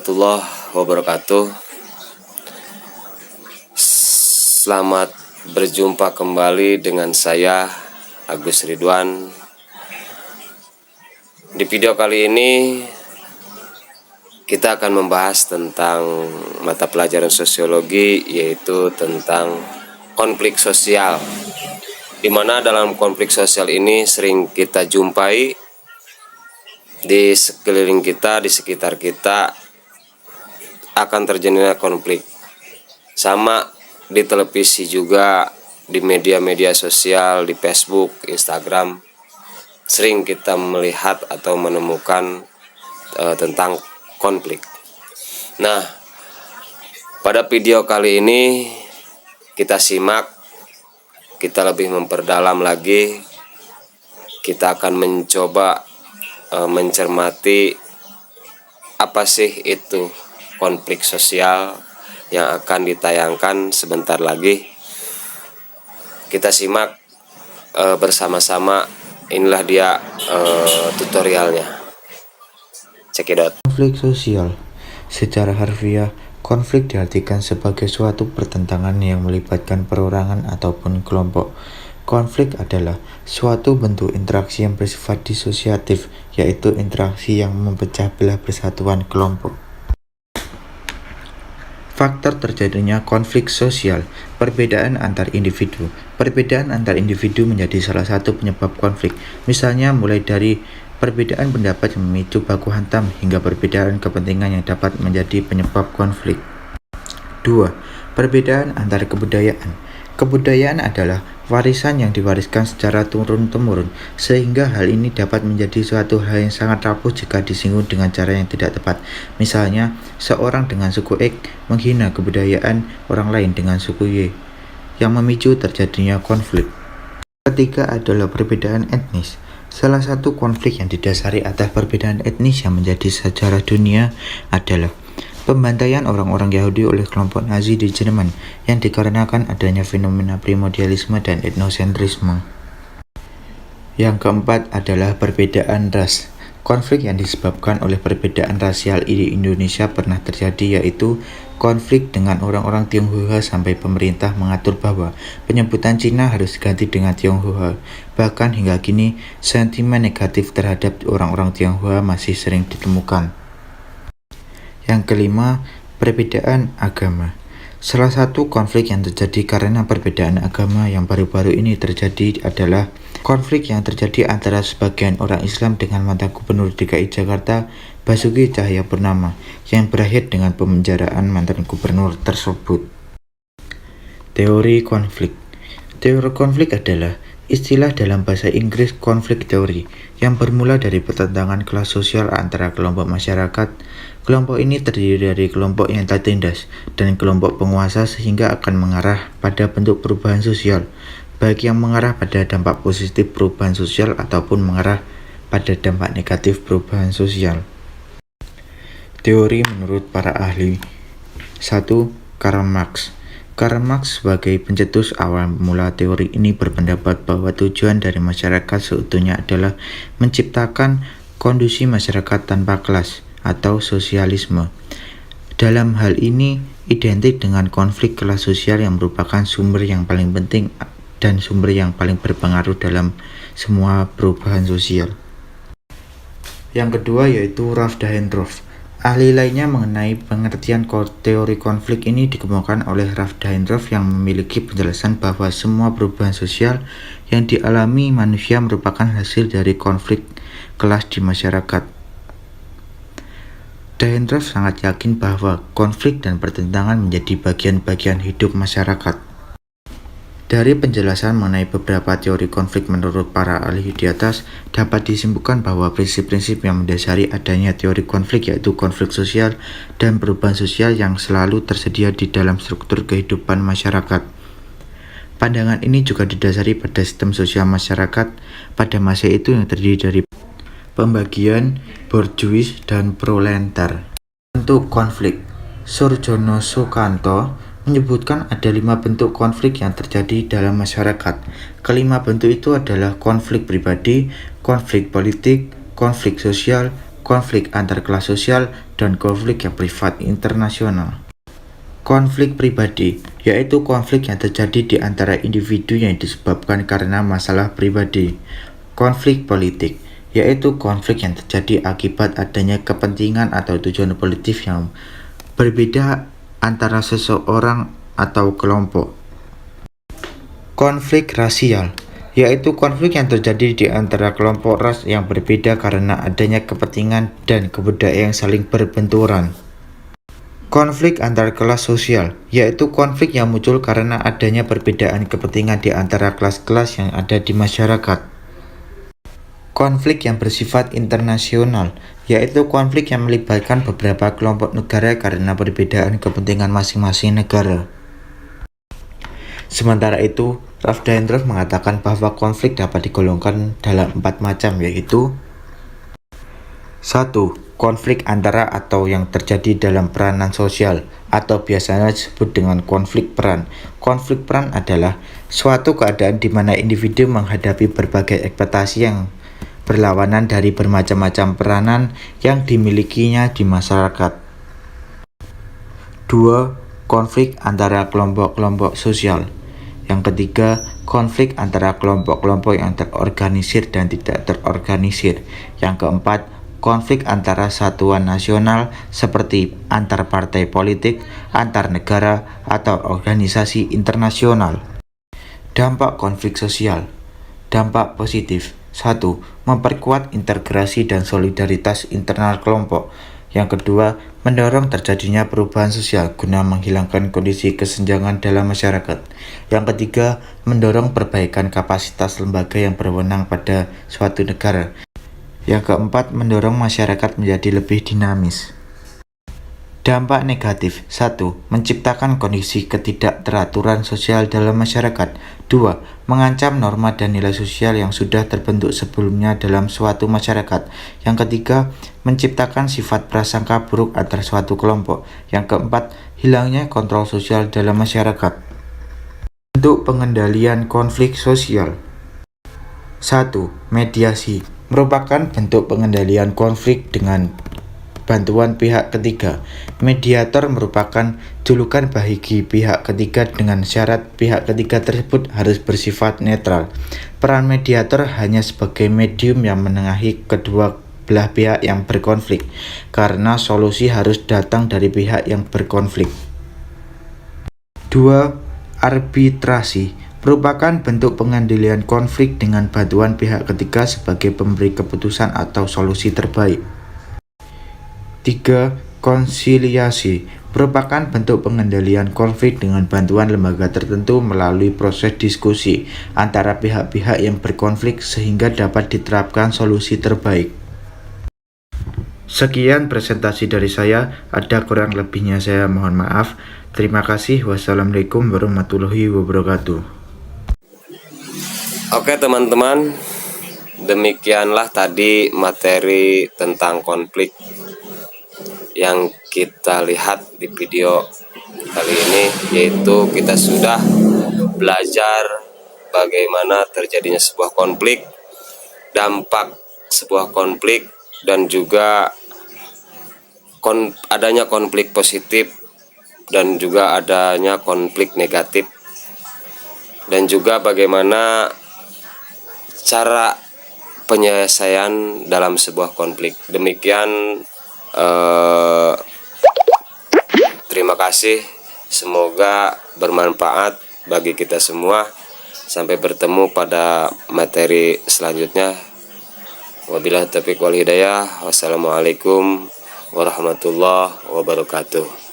warahmatullahi wabarakatuh. Selamat berjumpa kembali dengan saya Agus Ridwan. Di video kali ini kita akan membahas tentang mata pelajaran sosiologi, yaitu tentang konflik sosial, di mana dalam konflik sosial ini sering kita jumpai di sekeliling kita, di sekitar kita akan terjadinya konflik. Sama di televisi juga, di media-media sosial, di Facebook, Instagram, sering kita melihat atau menemukan tentang konflik. Nah, pada video kali ini kita simak, kita lebih memperdalam lagi, kita akan mencoba mencermati apa sih itu konflik sosial yang akan ditayangkan sebentar lagi. Kita simak bersama-sama. Inilah dia tutorialnya. Cekidot. Konflik sosial. Secara harfiah, konflik diartikan sebagai suatu pertentangan yang melibatkan perorangan ataupun kelompok. Konflik adalah suatu bentuk interaksi yang bersifat disosiatif, yaitu interaksi yang memecah belah persatuan kelompok. Faktor terjadinya konflik sosial. Perbedaan antar individu. Perbedaan antar individu menjadi salah satu penyebab konflik. Misalnya mulai dari perbedaan pendapat yang memicu baku hantam hingga perbedaan kepentingan yang dapat menjadi penyebab konflik. 2. Perbedaan antar kebudayaan. Kebudayaan adalah warisan yang diwariskan secara turun-temurun, sehingga hal ini dapat menjadi suatu hal yang sangat rapuh jika disinggung dengan cara yang tidak tepat. Misalnya, seorang dengan suku X menghina kebudayaan orang lain dengan suku Y, yang memicu terjadinya konflik. Ketiga adalah perbedaan etnis. Salah satu konflik yang didasari atas perbedaan etnis yang menjadi sejarah dunia adalah pembantaian orang-orang Yahudi oleh kelompok Nazi di Jerman yang dikarenakan adanya fenomena primordialisme dan etnosentrisme. Yang keempat adalah perbedaan ras. Konflik yang disebabkan oleh perbedaan rasial di Indonesia pernah terjadi, yaitu konflik dengan orang-orang Tionghoa sampai pemerintah mengatur bahwa penyebutan Cina harus diganti dengan Tionghoa. Bahkan hingga kini, sentimen negatif terhadap orang-orang Tionghoa masih sering ditemukan. Yang kelima, perbedaan agama. Salah satu konflik yang terjadi karena perbedaan agama yang baru-baru ini terjadi adalah konflik yang terjadi antara sebagian orang Islam dengan mantan gubernur DKI Jakarta, Basuki Cahayapurnama, yang berakhir dengan pemenjaraan mantan gubernur tersebut. Teori konflik. Teori konflik adalah istilah dalam bahasa Inggris konflik teori yang bermula dari pertentangan kelas sosial antara kelompok masyarakat. Kelompok ini terdiri dari kelompok yang tertindas dan kelompok penguasa, sehingga akan mengarah pada bentuk perubahan sosial, baik yang mengarah pada dampak positif perubahan sosial ataupun mengarah pada dampak negatif perubahan sosial. Teori menurut para ahli. 1. Karl Marx. Karl Marx sebagai pencetus awal mula teori ini berpendapat bahwa tujuan dari masyarakat seutuhnya adalah menciptakan kondisi masyarakat tanpa kelas atau sosialisme. Dalam hal ini identik dengan konflik kelas sosial yang merupakan sumber yang paling penting dan sumber yang paling berpengaruh dalam semua perubahan sosial. Yang kedua yaitu Ralph Dahrendorf. Ahli lainnya mengenai pengertian teori konflik ini dikemukakan oleh Ralph Dahrendorf yang memiliki penjelasan bahwa semua perubahan sosial yang dialami manusia merupakan hasil dari konflik kelas di masyarakat. Dahrendorf sangat yakin bahwa konflik dan pertentangan menjadi bagian-bagian hidup masyarakat. Dari penjelasan mengenai beberapa teori konflik menurut para ahli di atas, dapat disimpulkan bahwa prinsip-prinsip yang mendasari adanya teori konflik yaitu konflik sosial dan perubahan sosial yang selalu tersedia di dalam struktur kehidupan masyarakat. Pandangan ini juga didasari pada sistem sosial masyarakat pada masa itu yang terdiri dari pembagian borjuis dan proletar. Bentuk konflik. Surjono Sukanto menyebutkan ada 5 bentuk konflik yang terjadi dalam masyarakat. Kelima bentuk itu adalah konflik pribadi, konflik politik, konflik sosial, konflik antar kelas sosial, dan konflik yang privat internasional. Konflik pribadi, yaitu konflik yang terjadi di antara individu yang disebabkan karena masalah pribadi. Konflik politik, yaitu konflik yang terjadi akibat adanya kepentingan atau tujuan politik yang berbeda antara seseorang atau kelompok. Konflik rasial, yaitu konflik yang terjadi di antara kelompok ras yang berbeda karena adanya kepentingan dan kebudayaan yang saling berbenturan. Konflik antar kelas sosial, yaitu konflik yang muncul karena adanya perbedaan kepentingan di antara kelas-kelas yang ada di masyarakat. Konflik yang bersifat internasional, yaitu konflik yang melibatkan beberapa kelompok negara karena perbedaan kepentingan masing-masing negara. Sementara itu, Ralph Dahrendorf mengatakan bahwa konflik dapat digolongkan dalam 4 macam, yaitu 1. Konflik antara atau yang terjadi dalam peranan sosial atau biasanya disebut dengan konflik peran. Konflik peran adalah suatu keadaan di mana individu menghadapi berbagai ekspektasi yang berlawanan dari bermacam-macam peranan yang dimilikinya di masyarakat. 2. Konflik antara kelompok-kelompok sosial. Yang ketiga, konflik antara kelompok-kelompok yang terorganisir dan tidak terorganisir. Yang keempat, konflik antara satuan nasional seperti antar partai politik, antar negara, atau organisasi internasional. Dampak konflik sosial. Dampak positif. 1. Memperkuat integrasi dan solidaritas internal kelompok. Yang kedua, mendorong terjadinya perubahan sosial guna menghilangkan kondisi kesenjangan dalam masyarakat. Yang ketiga, mendorong perbaikan kapasitas lembaga yang berwenang pada suatu negara. Yang keempat, mendorong masyarakat menjadi lebih dinamis. Dampak negatif. 1. Menciptakan kondisi ketidakteraturan sosial dalam masyarakat. 2. Mengancam norma dan nilai sosial yang sudah terbentuk sebelumnya dalam suatu masyarakat. Yang ketiga, menciptakan sifat prasangka buruk antar suatu kelompok. Yang keempat, hilangnya kontrol sosial dalam masyarakat. Bentuk pengendalian konflik sosial. 1. Mediasi merupakan bentuk pengendalian konflik dengan bantuan pihak ketiga. Mediator merupakan julukan bagi pihak ketiga dengan syarat pihak ketiga tersebut harus bersifat netral. Peran mediator hanya sebagai medium yang menengahi kedua belah pihak yang berkonflik, karena solusi harus datang dari pihak yang berkonflik. 2. Arbitrasi merupakan bentuk pengendalian konflik dengan bantuan pihak ketiga sebagai pemberi keputusan atau solusi terbaik. 3. Konsiliasi merupakan bentuk pengendalian konflik dengan bantuan lembaga tertentu melalui proses diskusi antara pihak-pihak yang berkonflik sehingga dapat diterapkan solusi terbaik. Sekian presentasi dari saya, ada kurang lebihnya saya mohon maaf. Terima kasih. Wassalamualaikum warahmatullahi wabarakatuh. Oke teman-teman, demikianlah tadi materi tentang konflik yang kita lihat di video kali ini, yaitu kita sudah belajar bagaimana terjadinya sebuah konflik, dampak sebuah konflik, dan juga adanya konflik positif dan juga adanya konflik negatif, dan juga bagaimana cara penyelesaian dalam sebuah konflik. Demikian, terima kasih, semoga bermanfaat bagi kita semua. Sampai bertemu pada materi selanjutnya. Wabillahi taufiq wal hidayah. Wassalamualaikum warahmatullahi wabarakatuh.